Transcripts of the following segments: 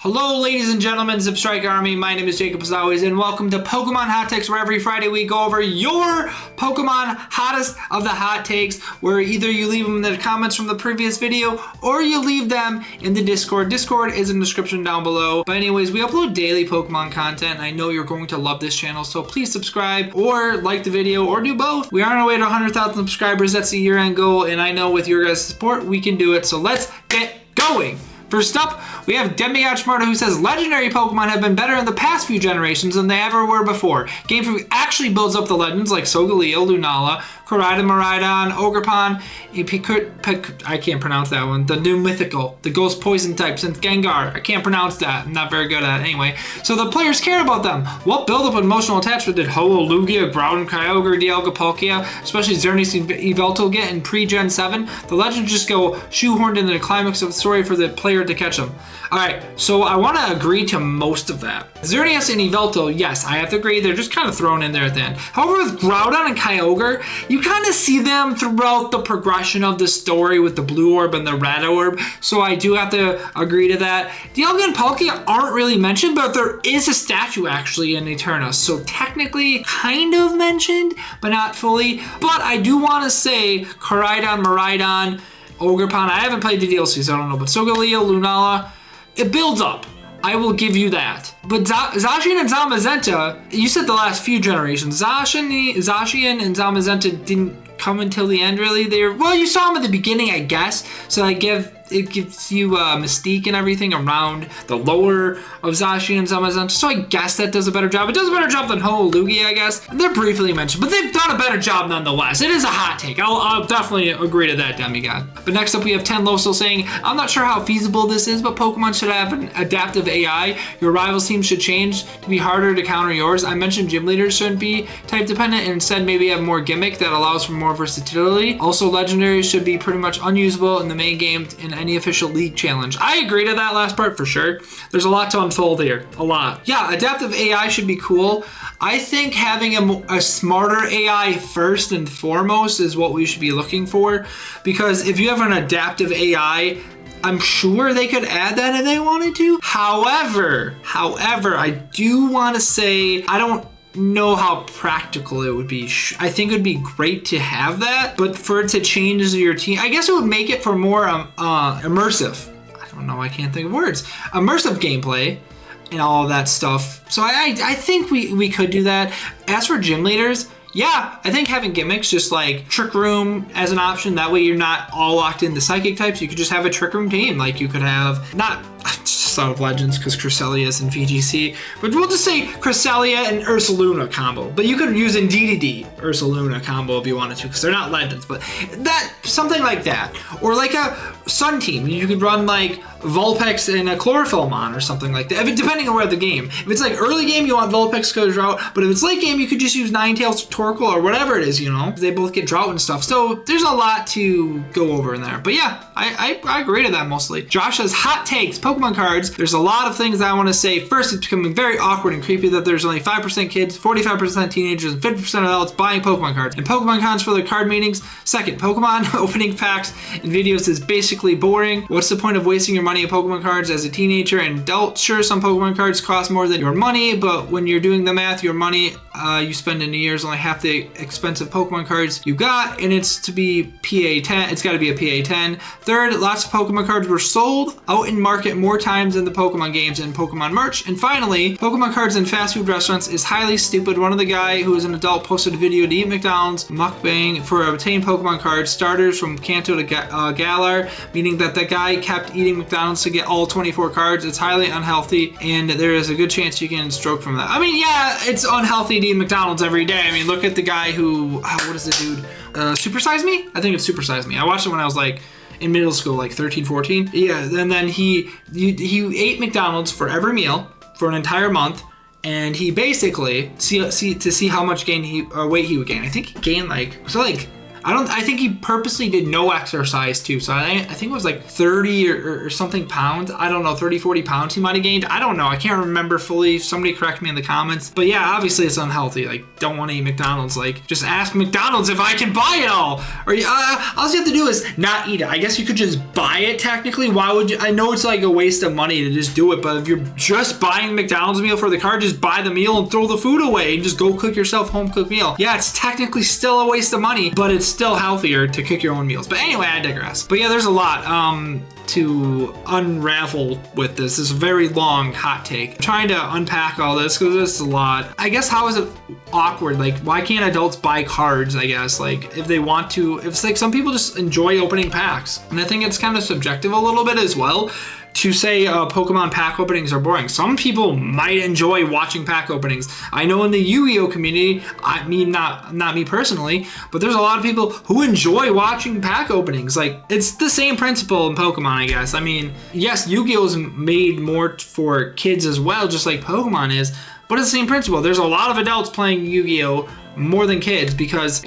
Hello ladies and gentlemen, ZipStrike Army, my name is JaCubAsAlways, and welcome to Pokemon Hot Takes, where every Friday we go over your Pokemon hottest of the hot takes, where either you leave them in the comments from the previous video, or you leave them in the Discord. Discord is in the description down below. But anyways, we upload daily Pokemon content, and I know you're going to love this channel, so please subscribe, or like the video, or do both. We are on our way to 100,000 subscribers, that's the year-end goal, and I know with your guys' support, we can do it, so let's get going! First up, we have Demigod Smarta, who says legendary Pokemon have been better in the past few generations than they ever were before. GameFreak actually builds up the legends like Solgaleo, Lunala, Koraidon, Miraidon, Ogerpon, I can't pronounce that one, the new mythical, the ghost poison type since Gengar. I can't pronounce that, I'm not very good at it anyway. So the players care about them. What build-up and emotional attachment did Ho-Oh, Lugia, Groudon, Kyogre, Dialga, Palkia, especially Xerneas and Yveltal get in pre-Gen 7? The legends just go shoehorned into the climax of the story for the player to catch them. Alright, so I want to agree to most of that. Xerneas and Yveltal, yes, I have to agree, they're just kind of thrown in there at the end. However, with Groudon and Kyogre, you kind of see them throughout the progression of the story with the blue orb and the red orb, so I do have to agree to that. Dialga and Palkia aren't really mentioned, but there is a statue actually in Eterna, so technically kind of mentioned, but not fully. But I do want to say Koraidon, Miraidon, Ogerpon, I haven't played the DLC, so I don't know, but Solgaleo, Lunala, it builds up. I will give you that. But Zacian and Zamazenta, you said the last few generations. Zacian and Zamazenta didn't come until the end, really. Well, you saw them at the beginning, I guess. So it gives you mystique and everything around the lore of Zacian and Zamazenta. So I guess that does a better job. It does a better job than Ho-Oh, Lugia, I guess. They're briefly mentioned, but they've done a better job nonetheless. It is a hot take. I'll definitely agree to that, Demigod. But next up, we have Tenlosel saying, I'm not sure how feasible this is, but Pokemon should have an adaptive AI. Your rival's team should change to be harder to counter yours. I mentioned gym leaders shouldn't be type dependent and instead maybe have more gimmick that allows for more versatility. Also, legendaries should be pretty much unusable in the main game in any official league challenge. I agree to that last part for sure. There's a lot to unfold here. A lot. Yeah, adaptive AI should be cool. I think having a smarter AI first and foremost is what we should be looking for, because if you have an adaptive AI, I'm sure they could add that if they wanted to. However, I do want to say, I don't know how practical it would be. I think it would be great to have that, but for it to change your team, I guess it would make it for more immersive. I don't know, I can't think of words. Immersive gameplay and all of that stuff. So I think we could do that. As for gym leaders, yeah, I think having gimmicks, just like Trick Room as an option, that way you're not all locked into psychic types. You could just have a Trick Room team. Like you could have, not Son of Legends because Cresselia is in VGC, but we'll just say Cresselia and Ursaluna combo. But you could use in DDD Ursaluna combo if you wanted to, because they're not legends, but that, something like that. Or like a Sun team, you could run like Vulpix and a Chlorophyllmon or something like that, depending on where the game. If it's like early game, you want Vulpix to go to Drought, but if it's late game, you could just use Ninetales, Torkoal, or whatever it is, you know? They both get Drought and stuff, so there's a lot to go over in there. But yeah, I agree to that mostly. Josh says, hot takes, Pokemon cards. There's a lot of things that I want to say. First, it's becoming very awkward and creepy that there's only 5% kids, 45% teenagers, and 50% of adults buying Pokemon cards and Pokemon cons for their card meetings. Second, Pokemon opening packs and videos is basically boring. What's the point of wasting your money on Pokemon cards as a teenager and adult? Sure, some Pokemon cards cost more than your money, but when you're doing the math, your money you spend in a year is only half the expensive Pokemon cards you got, and it's to be PA10. It's got to be a PA10. Third, lots of Pokemon cards were sold out in market more times than the Pokemon games and Pokemon merch. And finally, Pokemon cards in fast food restaurants is highly stupid. One of the guy who is an adult posted a video to eat McDonald's mukbang for obtained Pokemon cards starters from Kanto to Galar, meaning that the guy kept eating McDonald's to get all 24 cards. It's highly unhealthy, and there is a good chance you can stroke from that. I mean, yeah, it's unhealthy to eat McDonald's every day. I mean, look at the guy who, what is the dude? Super Size Me? I think it's Super Size Me. I watched it when I was like in middle school, like 13, 14. Yeah, and then he ate McDonald's for every meal for an entire month, and he basically to see how much weight he would gain. I think he gained like I think he purposely did no exercise too. So I think it was like 30 or something pounds. I don't know, 30, 40 pounds he might have gained. I don't know. I can't remember fully. Somebody correct me in the comments. But yeah, obviously it's unhealthy. Like, don't want to eat McDonald's. Like, just ask McDonald's if I can buy it all. Or all you have to do is not eat it. I guess you could just buy it technically. Why would you? I know it's like a waste of money to just do it, but if you're just buying McDonald's meal for the car, just buy the meal and throw the food away and just go cook yourself home cooked meal. Yeah, it's technically still a waste of money, but it's still healthier to cook your own meals. But anyway, I digress. But yeah, there's a lot to unravel with this. This is a very long hot take. I'm trying to unpack all this because it's a lot. I guess how is it awkward? Like, why can't adults buy cards, I guess? Like, if they want to, it's like some people just enjoy opening packs. And I think it's kind of subjective a little bit as well. To say Pokemon pack openings are boring. Some people might enjoy watching pack openings. I know in the Yu-Gi-Oh community, I mean not me personally, but there's a lot of people who enjoy watching pack openings. Like, it's the same principle in Pokemon, I guess. I mean, yes, Yu-Gi-Oh is made more for kids as well, just like Pokemon is, but it's the same principle. There's a lot of adults playing Yu-Gi-Oh more than kids because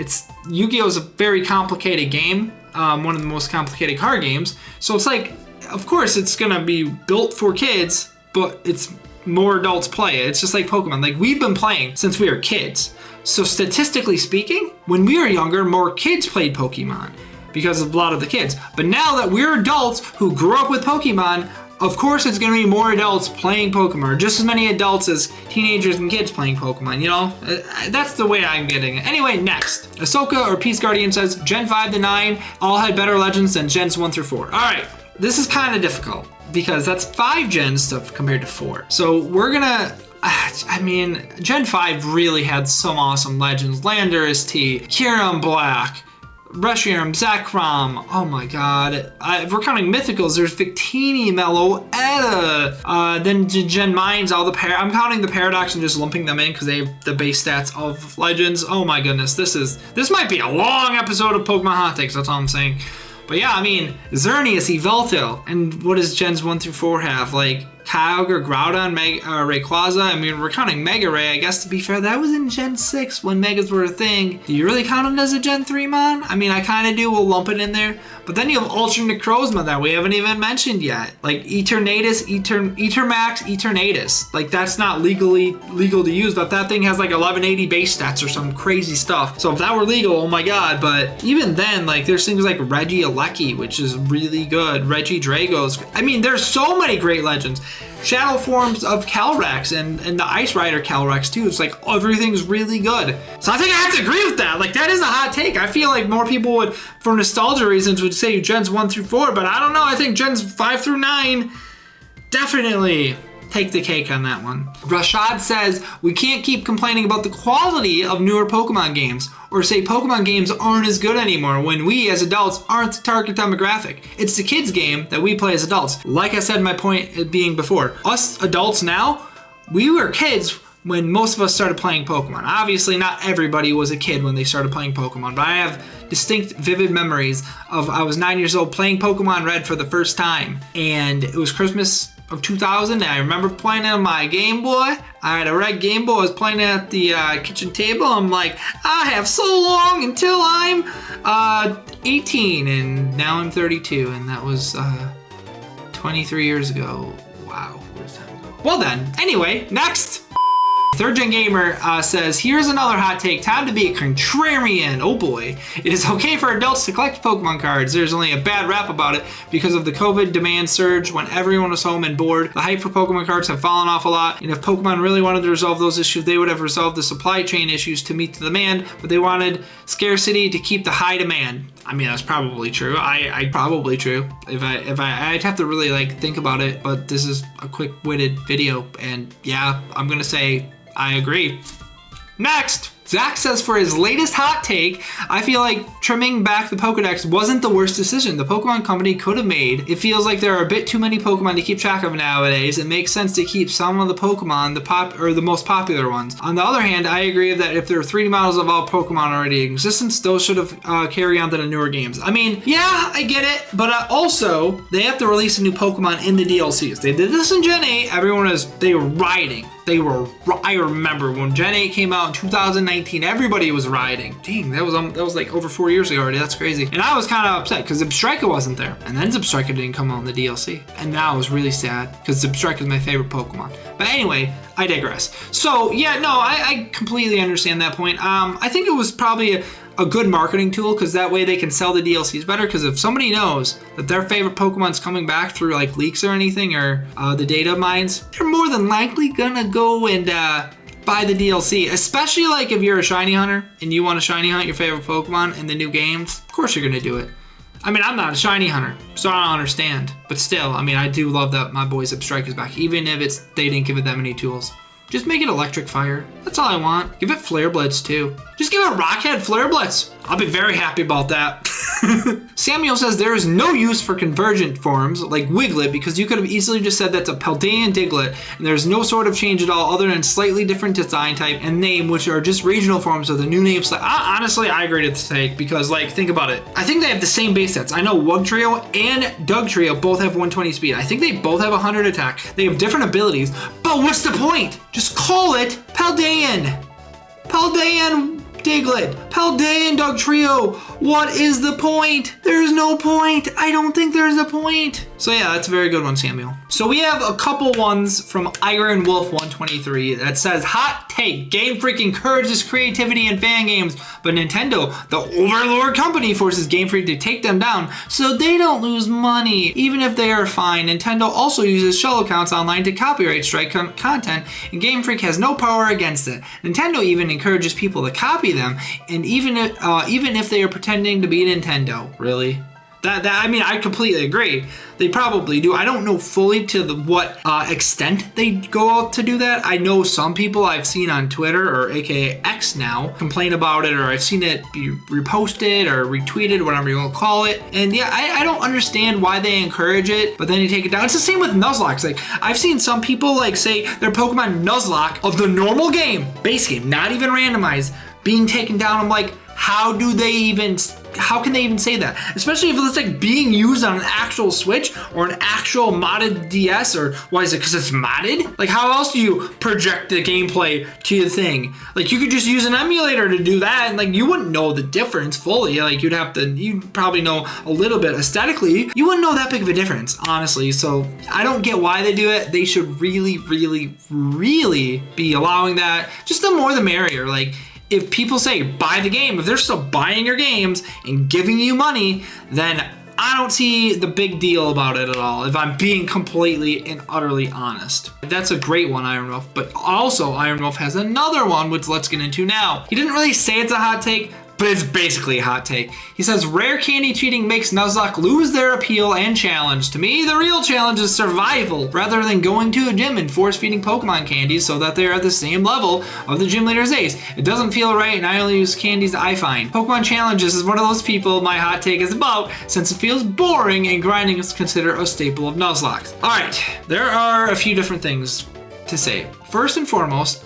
Yu-Gi-Oh is a very complicated game, one of the most complicated card games. So it's like, of course, it's gonna be built for kids, but it's more adults play it. It's just like Pokemon. Like, we've been playing since we were kids. So statistically speaking, when we were younger, more kids played Pokemon because of a lot of the kids. But now that we're adults who grew up with Pokemon, of course, it's gonna be more adults playing Pokemon, or just as many adults as teenagers and kids playing Pokemon, you know? That's the way I'm getting it. Anyway, next. Ahsoka or Peace Guardian says, Gen 5 to 9 all had better legends than Gens 1 through 4. All right. This is kind of difficult because that's 5 gens stuff compared to 4. So we're gonna, I mean, Gen 5 really had some awesome legends. Landorus T, Kyurem Black, Reshiram, Zekrom, oh my god. If we're counting mythicals, there's Victini, Meloetta, then Gen Mines, all the I'm counting the Paradox and just lumping them in because they have the base stats of legends. Oh my goodness, this might be a long episode of Pokemon Hot Takes, that's all I'm saying. But yeah, I mean, Xerneas, Yveltal, and what does Gens 1 through 4 have? Like, Kyogre, Groudon, Rayquaza. I mean, we're counting Mega Ray. I guess, to be fair, that was in Gen 6 when Megas were a thing. Do you really count it as a Gen 3 mon? I mean, I kind of do. We'll lump it in there. But then you have Ultra Necrozma that we haven't even mentioned yet. Like, Eternatus, Etermax, Eternatus. Like, that's not legal to use, but that thing has like 1180 base stats or some crazy stuff. So if that were legal, oh my god. But even then, like, there's things like Regieleki, which is really good. Regidrago's. I mean, there's so many great legends. Shadow forms of Calyrex and the Ice Rider Calyrex too. It's like everything's really good. So I think I have to agree with that. Like, that is a hot take. I feel like more people would, for nostalgia reasons, would say Gens 1 through 4, but I don't know. I think Gens 5 through 9 definitely take the cake on that one. Rashad says, we can't keep complaining about the quality of newer Pokemon games or say Pokemon games aren't as good anymore when we as adults aren't the target demographic. It's the kids game that we play as adults. Like I said, my point being before, us adults now, we were kids when most of us started playing Pokemon. Obviously, not everybody was a kid when they started playing Pokemon, but I have distinct, vivid memories of I was 9 years old playing Pokemon Red for the first time, and it was Christmas of 2000, and I remember playing it on my Game Boy. I had a red Game Boy. I was playing it at the kitchen table. I'm like, I have so long until I'm 18, and now I'm 32, and that was 23 years ago. Wow, where's time go? Well then, anyway, next. Third Gen Gamer says, here's another hot take. Time to be a contrarian. Oh boy. It is okay for adults to collect Pokemon cards. There's only a bad rap about it because of the COVID demand surge when everyone was home and bored. The hype for Pokemon cards have fallen off a lot. And if Pokemon really wanted to resolve those issues, they would have resolved the supply chain issues to meet the demand, but they wanted scarcity to keep the high demand. I mean, that's probably true. I probably true. I'd have to really like think about it, but this is a quick-witted video, and yeah, I'm gonna say I agree. Next! Zach says for his latest hot take, I feel like trimming back the Pokedex wasn't the worst decision the Pokemon Company could have made. It feels like there are a bit too many Pokemon to keep track of nowadays. It makes sense to keep some of the Pokemon the most popular ones. On the other hand, I agree that if there are 3D models of all Pokemon already in existence, those should have carried on to the newer games. I mean, yeah, I get it, but also, they have to release a new Pokemon in the DLCs. They did this in Gen 8, they were rioting. I remember when Gen 8 came out in 2019, everybody was rioting. Dang, that was like over 4 years ago already. That's crazy. And I was kind of upset because Zebstrika wasn't there. And then Zebstrika didn't come out in the DLC. And now I was really sad because Zebstrika is my favorite Pokemon. But anyway, I digress. So yeah, no, I completely understand that point. I think it was probably a good marketing tool because that way they can sell the DLCs better, because if somebody knows that their favorite Pokemon's coming back through like leaks or anything, or the data mines, they're more than likely gonna go and buy the DLC, especially like if you're a shiny hunter and you want to shiny hunt your favorite Pokemon in the new games. Of course you're gonna do it. I mean, I'm not a shiny hunter, so I don't understand, but still, I mean, I do love that my boy Zebstrika is back, even if they didn't give it that many tools. Just make it electric fire. That's all I want. Give it Flare Blitz too. Just give it Rockhead Flare Blitz. I'll be very happy about that. Samuel says there is no use for convergent forms like Wiglet because you could have easily just said that's a Paldean Diglett, and there's no sort of change at all other than slightly different design type and name, which are just regional forms of the new name. Honestly, I agree to this take because, like, think about it. I think they have the same base sets. I know Wugtrio and Dugtrio both have 120 speed. I think they both have 100 attack. They have different abilities, but what's the point? Just call it Paldean. Paldean Diglett, Paldean Dugtrio. What is the point? There's no point. I don't think there's a point. So yeah, that's a very good one, Samuel. So we have a couple ones from Iron Wolf 123 that says, hot take, Game Freak encourages creativity in fan games, but Nintendo, the overlord company, forces Game Freak to take them down so they don't lose money. Even if they are fine, Nintendo also uses shell accounts online to copyright strike content, and Game Freak has no power against it. Nintendo even encourages people to copy them, and even if they are pretending to be Nintendo. Really? I mean, I completely agree. They probably do. I don't know fully to what extent they go out to do that. I know some people I've seen on Twitter, or aka X now, complain about it, or I've seen it be reposted or retweeted, whatever you want to call it. And yeah, I don't understand why they encourage it, but then you take it down. It's the same with Nuzlocke. Like, I've seen some people like say their Pokemon Nuzlocke of the normal game, base game, not even randomized, being taken down. I'm like, how can they even say that? Especially if it's like being used on an actual Switch or an actual modded DS, or why is it? Because it's modded? Like, how else do you project the gameplay to your thing? Like, you could just use an emulator to do that, and like, you wouldn't know the difference fully. Like, you'd probably know a little bit aesthetically. You wouldn't know that big of a difference, honestly. So I don't get why they do it. They should really, really, really be allowing that. Just the more the merrier. Like, if people say buy the game, if they're still buying your games and giving you money, then I don't see the big deal about it at all, if I'm being completely and utterly honest. That's a great one, Iron Wolf, but also Iron Wolf has another one, which let's get into now. He didn't really say it's a hot take, but it's basically a hot take. He says, rare candy cheating makes Nuzlocke lose their appeal and challenge. To me, the real challenge is survival, rather than going to a gym and force-feeding Pokemon candies so that they are at the same level of the gym leader's ace. It doesn't feel right, and I only use candies that I find. Pokemon Challenges is one of those people my hot take is about, since it feels boring and grinding is considered a staple of Nuzlocke. Alright, there are a few different things to say. First and foremost,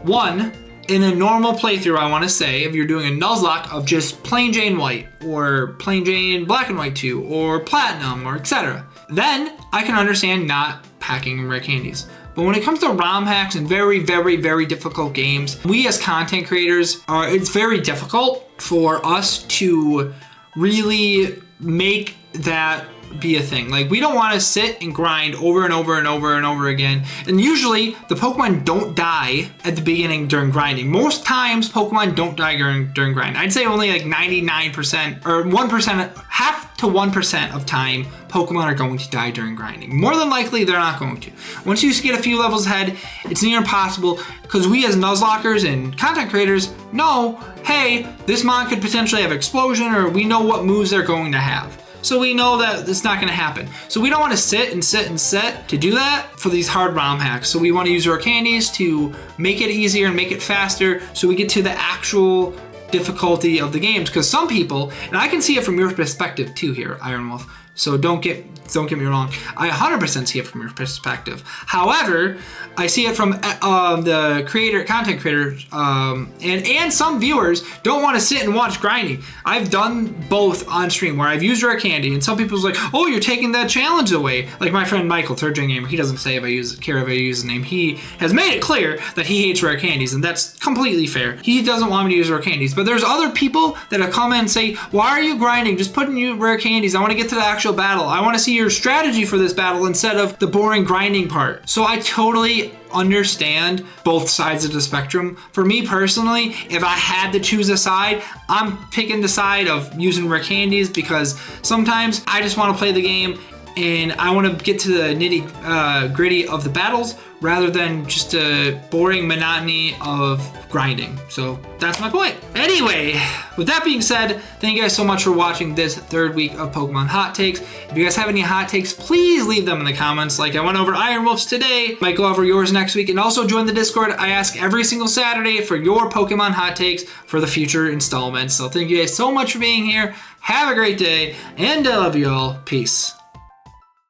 one, in a normal playthrough, I want to say, if you're doing a Nuzlocke of just plain Jane White, or plain Jane Black and White 2, or Platinum, or etc., then I can understand not packing rare candies. But when it comes to ROM hacks and very, very, very difficult games, we as content creators, it's very difficult for us to really make that be a thing. Like, we don't want to sit and grind over and over and over and over again. And usually the Pokemon don't die at the beginning during grinding. Most times Pokemon don't die during grinding. I'd say only like 99% or 1%, half to 1% of time Pokemon are going to die during grinding. More than likely they're not going to. Once you get a few levels ahead, it's near impossible, because we as Nuzlockers and content creators know, hey, this mon could potentially have explosion, or we know what moves they're going to have. So we know that it's not going to happen. So we don't want to sit to do that for these hard ROM hacks. So we want to use our candies to make it easier and make it faster, so we get to the actual difficulty of the games. Because some people, and I can see it from your perspective too here, Iron Wolf, So don't get me wrong. I 100% see it from your perspective. However, I see it from the content creators, and some viewers don't want to sit and watch grinding. I've done both on stream where I've used rare candy, and some people's like, oh, you're taking that challenge away. Like my friend Michael, third gen gamer, he doesn't say care if I use his name. He has made it clear that he hates rare candies, and that's completely fair. He doesn't want me to use rare candies, but there's other people that have come in and say, why are you grinding? Just put in rare candies. I want to get to the actual battle. I want to see your strategy for this battle instead of the boring grinding part. So I totally understand both sides of the spectrum. For me personally, if I had to choose a side, I'm picking the side of using rare candies, because sometimes I just want to play the game and I want to get to the nitty gritty of the battles rather than just a boring monotony of grinding. So that's my point. Anyway, with that being said, thank you guys so much for watching this third week of Pokemon Hot Takes. If you guys have any hot takes, please leave them in the comments. Like I went over Iron Wolf's today, might go over yours next week, and also join the Discord. I ask every single Saturday for your Pokemon hot takes for the future installments. So thank you guys so much for being here. Have a great day, and I love you all. Peace.